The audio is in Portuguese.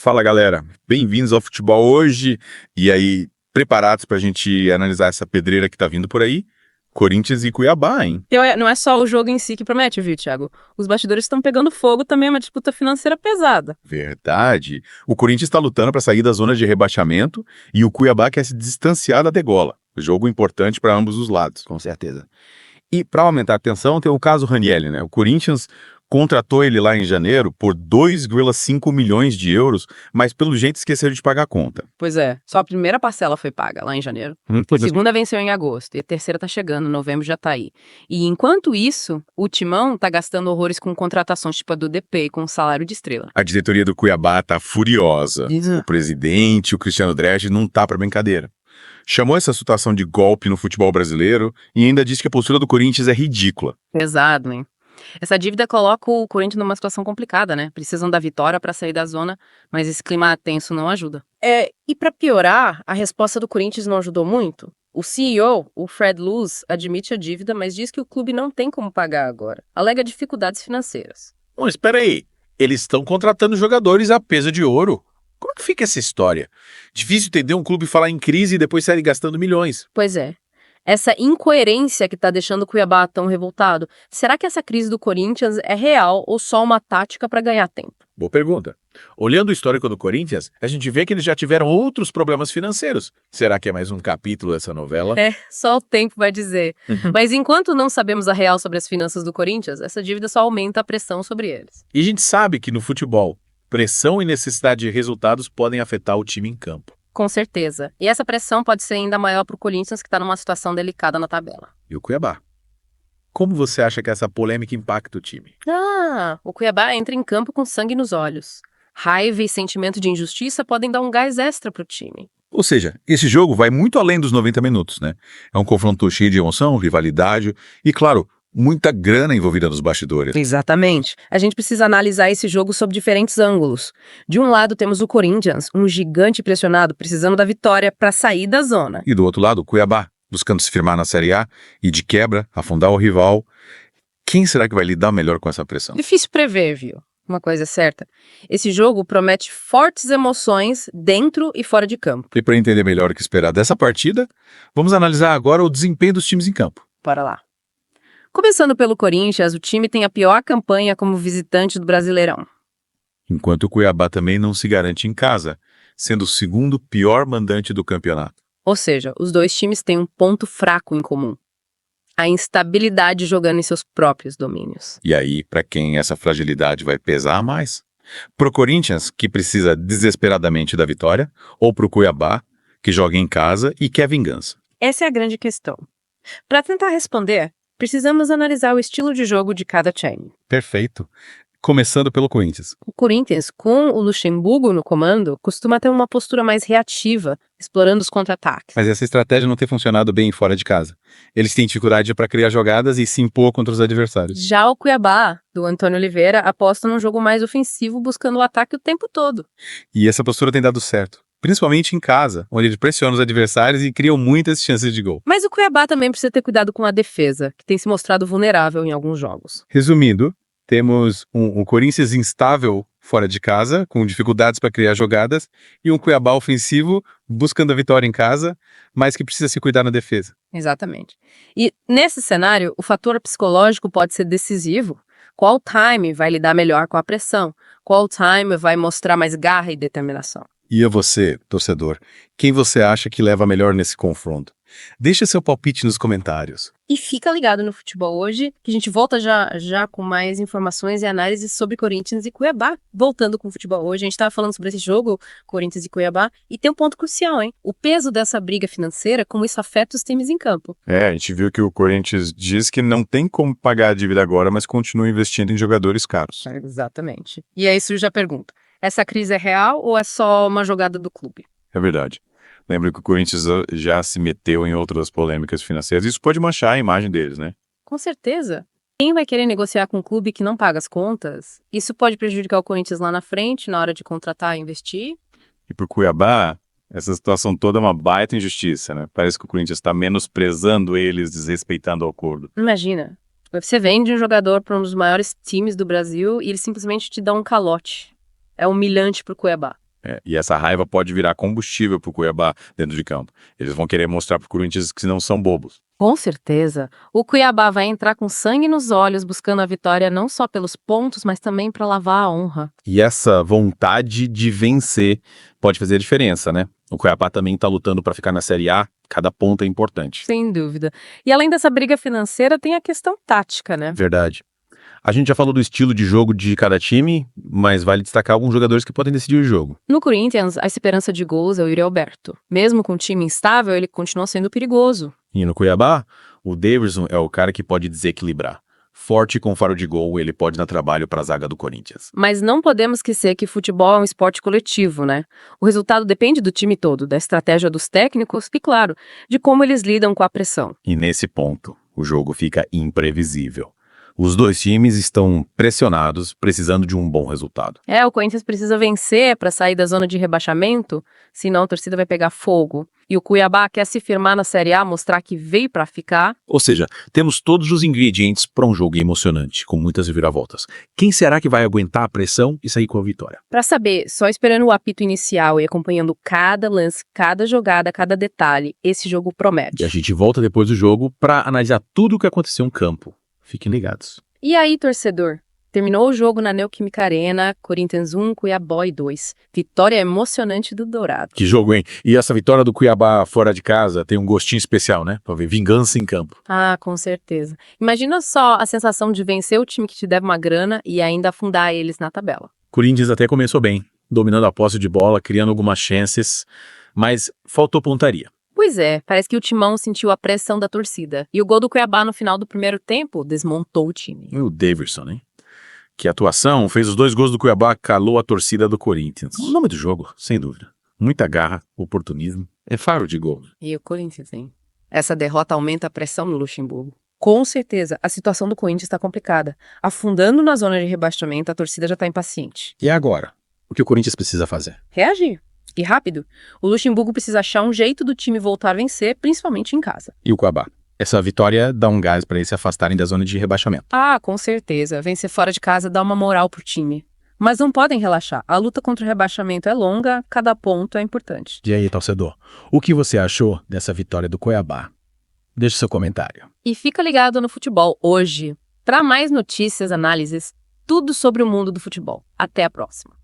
Fala galera, bem-vindos ao Futebol Hoje. E aí, preparados para a gente analisar essa pedreira que tá vindo por aí? Corinthians e Cuiabá, hein? Não é só o jogo em si que promete, viu, Thiago? Os bastidores estão pegando fogo, também é uma disputa financeira pesada. Verdade. O Corinthians está lutando para sair da zona de rebaixamento e o Cuiabá quer se distanciar da degola. Jogo importante para ambos os lados. Com certeza. E para aumentar a tensão, tem o caso Ranieri, né? O Corinthians contratou ele lá em janeiro por 2,5 milhões de euros, mas pelo jeito esqueceram de pagar a conta. Pois é, só a primeira parcela foi paga lá em janeiro. A segunda venceu em agosto e a terceira tá chegando, novembro já tá aí. E enquanto isso, o Timão tá gastando horrores com contratações tipo a do DP com salário de estrela. A diretoria do Cuiabá tá furiosa. O presidente, o Cristiano Dresch, não tá para brincadeira. Chamou essa situação de golpe no futebol brasileiro e ainda disse que a postura do Corinthians é ridícula. Pesado, hein? Essa dívida coloca o Corinthians numa situação complicada, né? Precisam da vitória para sair da zona, mas esse clima tenso não ajuda. E para piorar, a resposta do Corinthians não ajudou muito. O CEO, o Fred Luz, admite a dívida, mas diz que o clube não tem como pagar agora. Alega dificuldades financeiras. Bom, espera aí. Eles estão contratando jogadores a peso de ouro. Como é que fica essa história? Difícil entender um clube falar em crise e depois sair gastando milhões. Pois é. Essa incoerência que tá deixando o Cuiabá tão revoltado, será que essa crise do Corinthians é real ou só uma tática para ganhar tempo? Boa pergunta. Olhando o histórico do Corinthians, a gente vê que eles já tiveram outros problemas financeiros. Será que é mais um capítulo dessa novela? Só o tempo vai dizer. Mas enquanto não sabemos a real sobre as finanças do Corinthians, essa dívida só aumenta a pressão sobre eles. E a gente sabe que no futebol, pressão e necessidade de resultados podem afetar o time em campo. Com certeza. E essa pressão pode ser ainda maior para o Corinthians, que está numa situação delicada na tabela. E o Cuiabá? Como você acha que essa polêmica impacta o time? O Cuiabá entra em campo com sangue nos olhos. Raiva e sentimento de injustiça podem dar um gás extra para o time. Ou seja, esse jogo vai muito além dos 90 minutos, né? É um confronto cheio de emoção, rivalidade e, claro, muita grana envolvida nos bastidores. Exatamente. A gente precisa analisar esse jogo sob diferentes ângulos. De um lado temos o Corinthians, um gigante pressionado, precisando da vitória para sair da zona. E do outro lado, o Cuiabá, buscando se firmar na Série A e, de quebra, afundar o rival. Quem será que vai lidar melhor com essa pressão? Difícil prever, viu? Uma coisa é certa. Esse jogo promete fortes emoções dentro e fora de campo. E para entender melhor o que esperar dessa partida, vamos analisar agora o desempenho dos times em campo. Bora lá. Começando pelo Corinthians, o time tem a pior campanha como visitante do Brasileirão. Enquanto o Cuiabá também não se garante em casa, sendo o segundo pior mandante do campeonato. Ou seja, os dois times têm um ponto fraco em comum: a instabilidade jogando em seus próprios domínios. E aí, para quem essa fragilidade vai pesar mais? Pro Corinthians, que precisa desesperadamente da vitória, ou pro Cuiabá, que joga em casa e quer vingança? Essa é a grande questão. Para tentar responder, precisamos analisar o estilo de jogo de cada time. Perfeito. Começando pelo Corinthians. O Corinthians, com o Luxemburgo no comando, costuma ter uma postura mais reativa, explorando os contra-ataques. Mas essa estratégia não tem funcionado bem fora de casa. Eles têm dificuldade para criar jogadas e se impor contra os adversários. Já o Cuiabá, do Antônio Oliveira, aposta num jogo mais ofensivo, buscando o ataque o tempo todo. E essa postura tem dado certo. Principalmente em casa, onde ele pressiona os adversários e criam muitas chances de gol. Mas o Cuiabá também precisa ter cuidado com a defesa, que tem se mostrado vulnerável em alguns jogos. Resumindo, temos um Corinthians instável fora de casa, com dificuldades para criar jogadas, e um Cuiabá ofensivo buscando a vitória em casa, mas que precisa se cuidar na defesa. Exatamente. E nesse cenário, o fator psicológico pode ser decisivo. Qual time vai lidar melhor com a pressão? Qual time vai mostrar mais garra e determinação? E a você, torcedor, quem você acha que leva melhor nesse confronto? Deixa seu palpite nos comentários. E fica ligado no Futebol Hoje, que a gente volta já com mais informações e análises sobre Corinthians e Cuiabá. Voltando com o Futebol Hoje, a gente estava falando sobre esse jogo, Corinthians e Cuiabá, e tem um ponto crucial, hein? O peso dessa briga financeira, como isso afeta os times em campo. A gente viu que o Corinthians diz que não tem como pagar a dívida agora, mas continua investindo em jogadores caros. Exatamente. E aí surge a pergunta: essa crise é real ou é só uma jogada do clube? É verdade. Lembra que o Corinthians já se meteu em outras polêmicas financeiras. Isso pode manchar a imagem deles, né? Com certeza. Quem vai querer negociar com um clube que não paga as contas? Isso pode prejudicar o Corinthians lá na frente, na hora de contratar e investir? E pro Cuiabá, essa situação toda é uma baita injustiça, né? Parece que o Corinthians está menosprezando eles, desrespeitando o acordo. Imagina, você vende um jogador para um dos maiores times do Brasil e ele simplesmente te dá um calote. É humilhante pro Cuiabá. E essa raiva pode virar combustível pro Cuiabá dentro de campo. Eles vão querer mostrar pro Corinthians que não são bobos. Com certeza. O Cuiabá vai entrar com sangue nos olhos, buscando a vitória não só pelos pontos, mas também para lavar a honra. E essa vontade de vencer pode fazer a diferença, né? O Cuiabá também tá lutando para ficar na Série A, cada ponto é importante. Sem dúvida. E além dessa briga financeira, tem a questão tática, né? Verdade. A gente já falou do estilo de jogo de cada time, mas vale destacar alguns jogadores que podem decidir o jogo. No Corinthians, a esperança de gols é o Yuri Alberto. Mesmo com um time instável, ele continua sendo perigoso. E no Cuiabá, o Daverson é o cara que pode desequilibrar. Forte com faro de gol, ele pode dar trabalho para a zaga do Corinthians. Mas não podemos esquecer que futebol é um esporte coletivo, né? O resultado depende do time todo, da estratégia dos técnicos e, claro, de como eles lidam com a pressão. E nesse ponto, o jogo fica imprevisível. Os dois times estão pressionados, precisando de um bom resultado. O Corinthians precisa vencer para sair da zona de rebaixamento, senão a torcida vai pegar fogo. E o Cuiabá quer se firmar na Série A, mostrar que veio para ficar. Ou seja, temos todos os ingredientes para um jogo emocionante, com muitas reviravoltas. Quem será que vai aguentar a pressão e sair com a vitória? Para saber, só esperando o apito inicial e acompanhando cada lance, cada jogada, cada detalhe, esse jogo promete. E a gente volta depois do jogo para analisar tudo o que aconteceu no campo. Fiquem ligados. E aí, torcedor? Terminou o jogo na Neoquímica Arena, Corinthians 1, Cuiabá 2. Vitória emocionante do Dourado. Que jogo, hein? E essa vitória do Cuiabá fora de casa tem um gostinho especial, né? Pra ver vingança em campo. Ah, com certeza. Imagina só a sensação de vencer o time que te deve uma grana e ainda afundar eles na tabela. Corinthians até começou bem, dominando a posse de bola, criando algumas chances, mas faltou pontaria. Pois é, parece que o Timão sentiu a pressão da torcida. E o gol do Cuiabá no final do primeiro tempo desmontou o time. E o Daverson, hein? Que atuação, fez os 2 gols do Cuiabá, calou a torcida do Corinthians. O nome do jogo, sem dúvida. Muita garra, oportunismo, é faro de gol. E o Corinthians, hein? Essa derrota aumenta a pressão no Luxemburgo. Com certeza, a situação do Corinthians está complicada. Afundando na zona de rebaixamento, a torcida já está impaciente. E agora? O que o Corinthians precisa fazer? Reagir. E rápido. O Luxemburgo precisa achar um jeito do time voltar a vencer, principalmente em casa. E o Cuiabá? Essa vitória dá um gás para eles se afastarem da zona de rebaixamento. Ah, com certeza. Vencer fora de casa dá uma moral pro time. Mas não podem relaxar. A luta contra o rebaixamento é longa, cada ponto é importante. E aí, torcedor, o que você achou dessa vitória do Cuiabá? Deixe seu comentário. E fica ligado no Futebol hoje. Para mais notícias, análises, tudo sobre o mundo do futebol. Até a próxima.